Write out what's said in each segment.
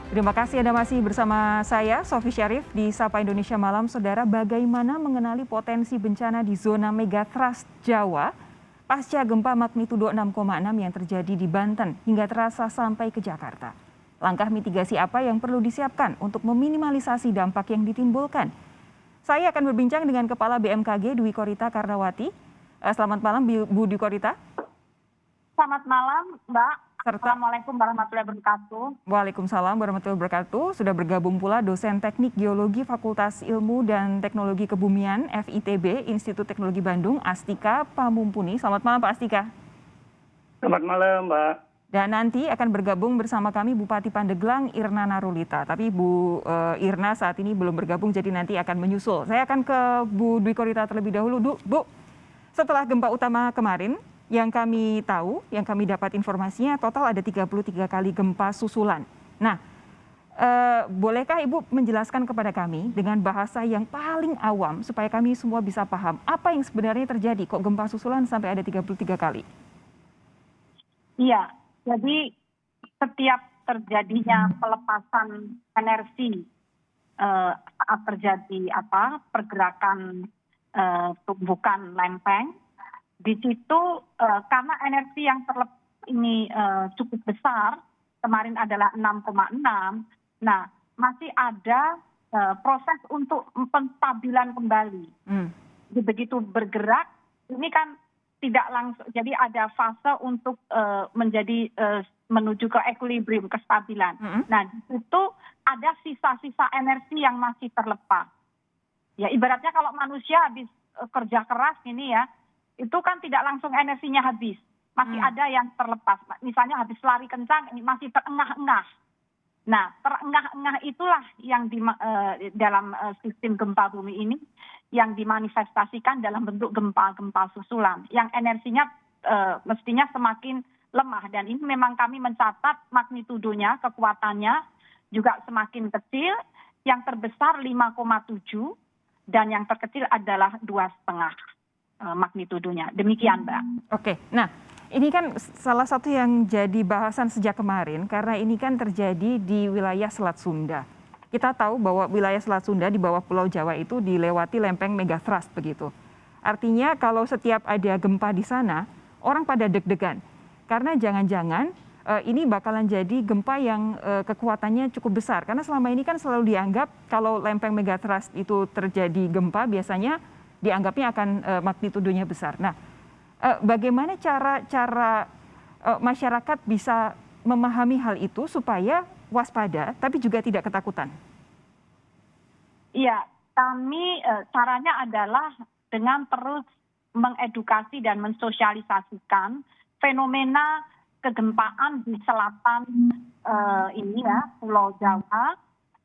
Terima kasih Anda masih bersama saya, Sofi Syarif, di Sapa Indonesia Malam. Saudara, bagaimana mengenali potensi bencana di zona megatrust Jawa pasca gempa magnitudo 6,6 yang terjadi di Banten hingga terasa sampai ke Jakarta? Langkah mitigasi apa yang perlu disiapkan untuk meminimalisasi dampak yang ditimbulkan? Saya akan berbincang dengan Kepala BMKG Dwi Korita Karnawati. Selamat malam, Bu Dwi Korita. Selamat malam, Mbak. Serta Assalamualaikum warahmatullahi wabarakatuh. Waalaikumsalam warahmatullahi wabarakatuh. Sudah bergabung pula dosen teknik geologi Fakultas Ilmu dan Teknologi Kebumian FITB Institut Teknologi Bandung, Astika Pamumpuni. Selamat malam Pak Astika. Selamat malam Mbak. Dan nanti akan bergabung bersama kami Bupati Pandeglang Irna Narulita. Tapi Bu Irna saat ini belum bergabung, jadi nanti akan menyusul. Saya akan ke Bu Dwi Korita terlebih dahulu. Bu, setelah gempa utama kemarin, yang kami tahu, yang kami dapat informasinya total ada 33 kali gempa susulan. Nah, bolehkah Ibu menjelaskan kepada kami dengan bahasa yang paling awam supaya kami semua bisa paham apa yang sebenarnya terjadi kok gempa susulan sampai ada 33 kali? Iya, jadi setiap terjadinya pelepasan energi saat terjadi pergerakan tumbukan lempeng, di situ karena energi yang ini cukup besar, kemarin adalah 6,6, nah masih ada proses untuk penstabilan kembali. Begitu bergerak, ini kan tidak langsung, jadi ada fase untuk menuju ke equilibrium, kestabilan. Nah di situ ada sisa-sisa energi yang masih terlepas. Ya ibaratnya kalau manusia habis kerja keras ini ya, itu kan tidak langsung energinya habis. Masih ada yang terlepas. Misalnya habis lari kencang, ini masih terengah-engah. Nah, terengah-engah itulah yang dalam sistem gempa bumi ini yang dimanifestasikan dalam bentuk gempa-gempa susulan. Yang energinya mestinya semakin lemah. Dan ini memang kami mencatat magnitudonya, kekuatannya juga semakin kecil. Yang terbesar 5,7 dan yang terkecil adalah 2,5. Magnitudonya. Demikian, Mbak. Oke, nah ini kan salah satu yang jadi bahasan sejak kemarin karena ini kan terjadi di wilayah Selat Sunda. Kita tahu bahwa wilayah Selat Sunda di bawah Pulau Jawa itu dilewati lempeng megatrust begitu. Artinya kalau setiap ada gempa di sana, orang pada deg-degan. Karena jangan-jangan ini bakalan jadi gempa yang kekuatannya cukup besar. Karena selama ini kan selalu dianggap kalau lempeng megatrust itu terjadi gempa biasanya dianggapnya akan magnitudonya besar. Nah, bagaimana cara masyarakat bisa memahami hal itu supaya waspada, tapi juga tidak ketakutan? Iya, kami caranya adalah dengan terus mengedukasi dan mensosialisasikan fenomena kegempaan di selatan ini ya, Pulau Jawa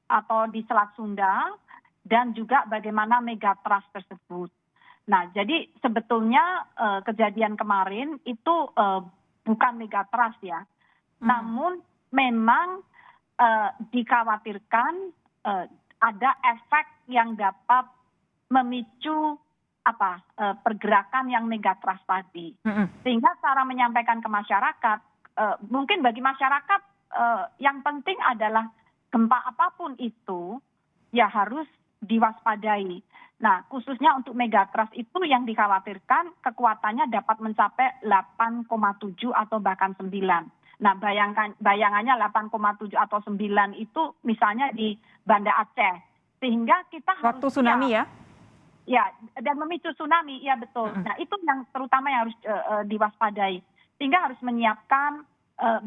atau di Selat Sunda, dan juga bagaimana megatrust tersebut. Nah, jadi sebetulnya kejadian kemarin itu bukan megatrust ya, namun memang dikhawatirkan ada efek yang dapat memicu pergerakan yang megatrust tadi. Sehingga cara menyampaikan ke masyarakat, mungkin bagi masyarakat yang penting adalah gempa apapun itu ya harus diwaspadai. Nah, khususnya untuk megatrust itu yang dikhawatirkan kekuatannya dapat mencapai 8,7 atau bahkan 9. Nah, bayangannya 8,7 atau 9 itu misalnya di Banda Aceh. Sehingga kita harus waktu tsunami ya? Ya, dan memicu tsunami, ya betul. Nah, itu yang terutama yang harus diwaspadai. Sehingga harus menyiapkan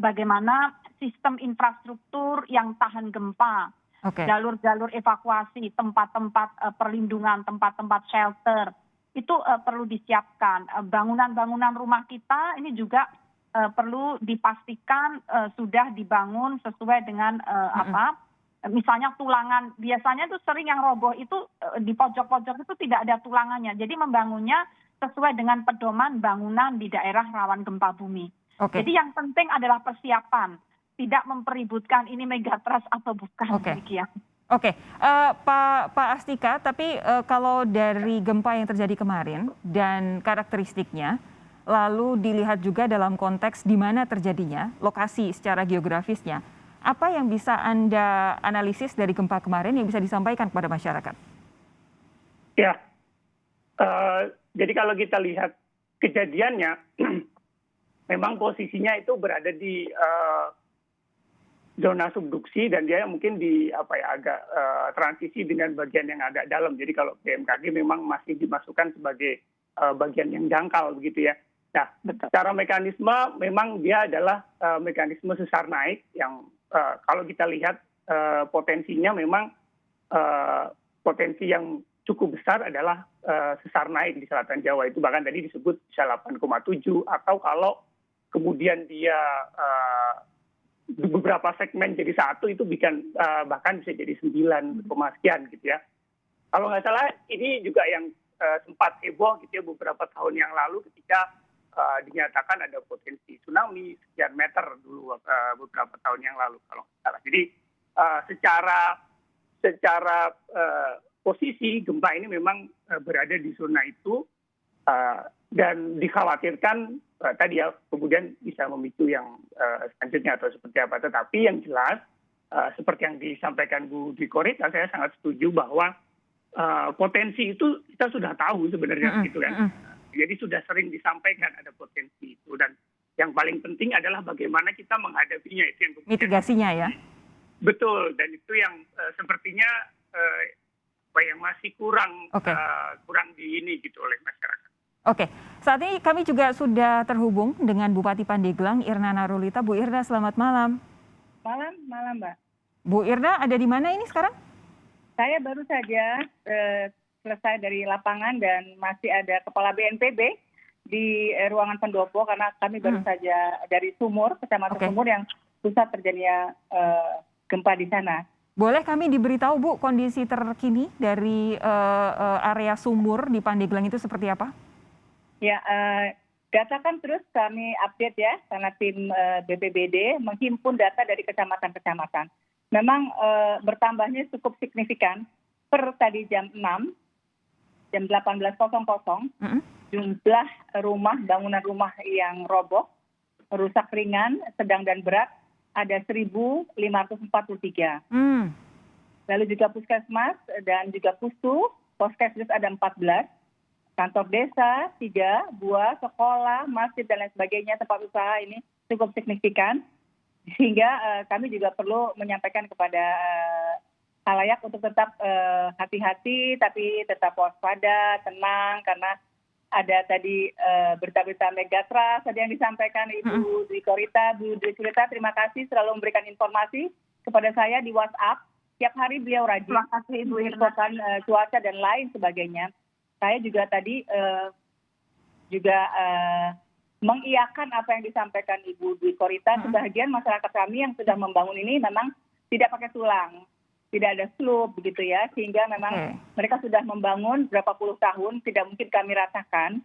bagaimana sistem infrastruktur yang tahan gempa. Jalur-jalur evakuasi, tempat-tempat perlindungan, tempat-tempat shelter, itu perlu disiapkan. Bangunan-bangunan rumah kita ini juga perlu dipastikan sudah dibangun sesuai dengan misalnya tulangan. Biasanya itu sering yang roboh itu di pojok-pojok itu tidak ada tulangannya. Jadi membangunnya sesuai dengan pedoman bangunan di daerah rawan gempa bumi. Jadi yang penting adalah persiapan. Tidak mempeributkan ini megatrust atau bukan. Pak Astika, tapi kalau dari gempa yang terjadi kemarin dan karakteristiknya, lalu dilihat juga dalam konteks di mana terjadinya, lokasi secara geografisnya, apa yang bisa Anda analisis dari gempa kemarin yang bisa disampaikan kepada masyarakat? Ya, jadi kalau kita lihat kejadiannya, memang posisinya itu berada di zona subduksi dan dia mungkin di agak transisi dengan bagian yang agak dalam. Jadi kalau BMKG memang masih dimasukkan sebagai bagian yang dangkal begitu ya. Nah, secara mekanisme memang dia adalah mekanisme sesar naik yang kalau kita lihat potensinya memang potensi yang cukup besar adalah sesar naik di selatan Jawa itu bahkan tadi disebut bisa 8,7 atau kalau kemudian dia beberapa segmen jadi satu itu bahkan bisa jadi 9, sekian gitu ya. Kalau nggak salah ini juga yang sempat heboh gitu ya beberapa tahun yang lalu ketika dinyatakan ada potensi tsunami sekian meter dulu beberapa tahun yang lalu kalau nggak salah. Jadi secara posisi gempa ini memang berada di zona itu dan dikhawatirkan tadi ya kemudian bisa memicu yang selanjutnya atau seperti apa. Tetapi yang jelas seperti yang disampaikan Bu Dwi Korita, saya sangat setuju bahwa potensi itu kita sudah tahu sebenarnya gitu kan. Jadi sudah sering disampaikan ada potensi itu dan yang paling penting adalah bagaimana kita menghadapinya itu yang mitigasinya ya. Betul, dan itu yang sepertinya yang masih kurang di ini gitu oleh masyarakat. Oke, saat ini kami juga sudah terhubung dengan Bupati Pandeglang Irna Narulita. Bu Irna, selamat malam. Malam Mbak. Bu Irna ada di mana ini sekarang? Saya baru saja selesai dari lapangan dan masih ada Kepala BNPB di ruangan pendopo karena kami baru saja dari Sumur, Kecamatan Sumur yang pusat terjadinya gempa di sana. Boleh kami diberitahu Bu kondisi terkini dari area Sumur di Pandeglang itu seperti apa? Ya, data kan terus kami update ya karena tim BPBD menghimpun data dari kecamatan-kecamatan. Memang bertambahnya cukup signifikan per tadi jam 6, jam 18.00 jumlah bangunan rumah yang roboh, rusak ringan, sedang dan berat ada 1.543. Lalu juga puskesmas dan juga poskesdes ada 14, kantor desa 3, buah, sekolah, masjid dan lain sebagainya, tempat usaha ini cukup signifikan. Sehingga kami juga perlu menyampaikan kepada khalayak untuk tetap hati-hati tapi tetap waspada, tenang karena ada tadi berita-berita megatrust tadi yang disampaikan Ibu Dwi Korita. Bu Dwi Korita terima kasih selalu memberikan informasi kepada saya di WhatsApp. Tiap hari beliau rajin. Terima kasih Ibu Irna. Cuaca dan lain sebagainya. Saya juga tadi mengiyakan apa yang disampaikan Ibu Dwi Korita. Sebagian masyarakat kami yang sudah membangun ini memang tidak pakai tulang, tidak ada slope begitu ya, sehingga memang mereka sudah membangun berapa puluh tahun, tidak mungkin kami ratakan.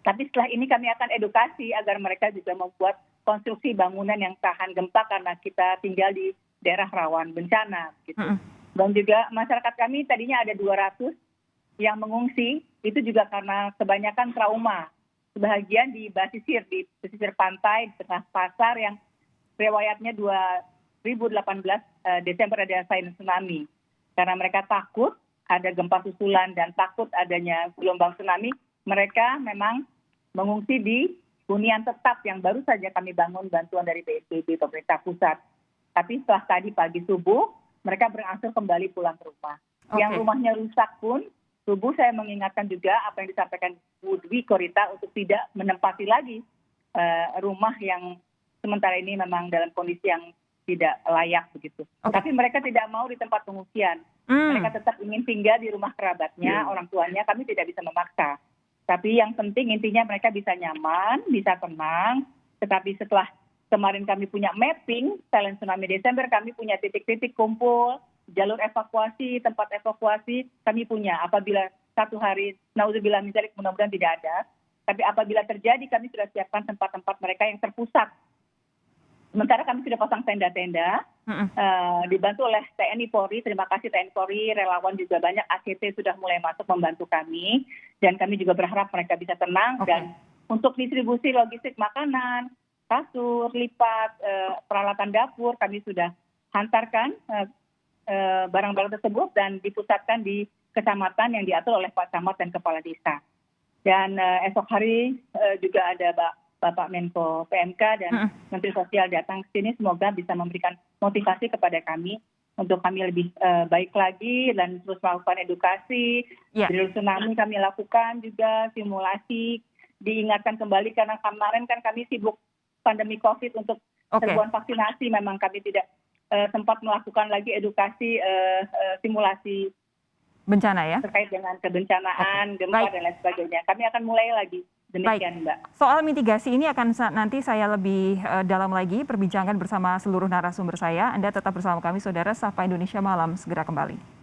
Tapi setelah ini kami akan edukasi agar mereka juga membuat konstruksi bangunan yang tahan gempa karena kita tinggal di daerah rawan bencana gitu. Dan juga masyarakat kami tadinya ada 200 yang mengungsi, itu juga karena kebanyakan trauma. Sebagian di pesisir pantai, di tengah pasar yang riwayatnya 2018 Desember ada sign tsunami. Karena mereka takut ada gempa susulan dan takut adanya gelombang tsunami, mereka memang mengungsi di hunian tetap yang baru saja kami bangun bantuan dari BNPB pemerintah pusat. Tapi setelah tadi pagi subuh, mereka berangsur kembali pulang ke rumah. Yang rumahnya rusak pun, subuh saya mengingatkan juga apa yang disampaikan Bu Dwi Korita untuk tidak menempati lagi rumah yang sementara ini memang dalam kondisi yang tidak layak begitu. Tapi mereka tidak mau di tempat pengungsian. Mereka tetap ingin tinggal di rumah kerabatnya, orang tuanya. Kami tidak bisa memaksa. Tapi yang penting intinya mereka bisa nyaman, bisa tenang. Tetapi setelah kemarin kami punya mapping, silent tsunami Desember, kami punya titik-titik kumpul, jalur evakuasi, tempat evakuasi, kami punya. Apabila satu hari, naudzubillah misalnya mudah-mudahan tidak ada, tapi apabila terjadi kami sudah siapkan tempat-tempat mereka yang terpusat. Sementara kami sudah pasang tenda-tenda, dibantu oleh TNI Polri, terima kasih TNI Polri, relawan juga banyak, ACT sudah mulai masuk membantu kami, dan kami juga berharap mereka bisa tenang, dan untuk distribusi logistik makanan, kasur, lipat, peralatan dapur kami sudah hantarkan barang-barang tersebut dan dipusatkan di kecamatan yang diatur oleh Pak Camat dan Kepala Desa. Dan esok hari juga ada Bapak Menko PMK dan Menteri Sosial datang ke sini, semoga bisa memberikan motivasi kepada kami untuk kami lebih baik lagi dan terus melakukan edukasi. Drill tsunami kami lakukan juga, simulasi, diingatkan kembali karena kemarin kan kami sibuk pandemi COVID untuk serbuan vaksinasi, memang kami tidak sempat melakukan lagi edukasi simulasi bencana ya terkait dengan kebencanaan, gempa dan lain sebagainya. Kami akan mulai lagi. Demikian, Mbak. Soal mitigasi ini akan nanti saya lebih dalam lagi perbincangkan bersama seluruh narasumber saya. Anda tetap bersama kami, Saudara. Sapa Indonesia Malam segera kembali.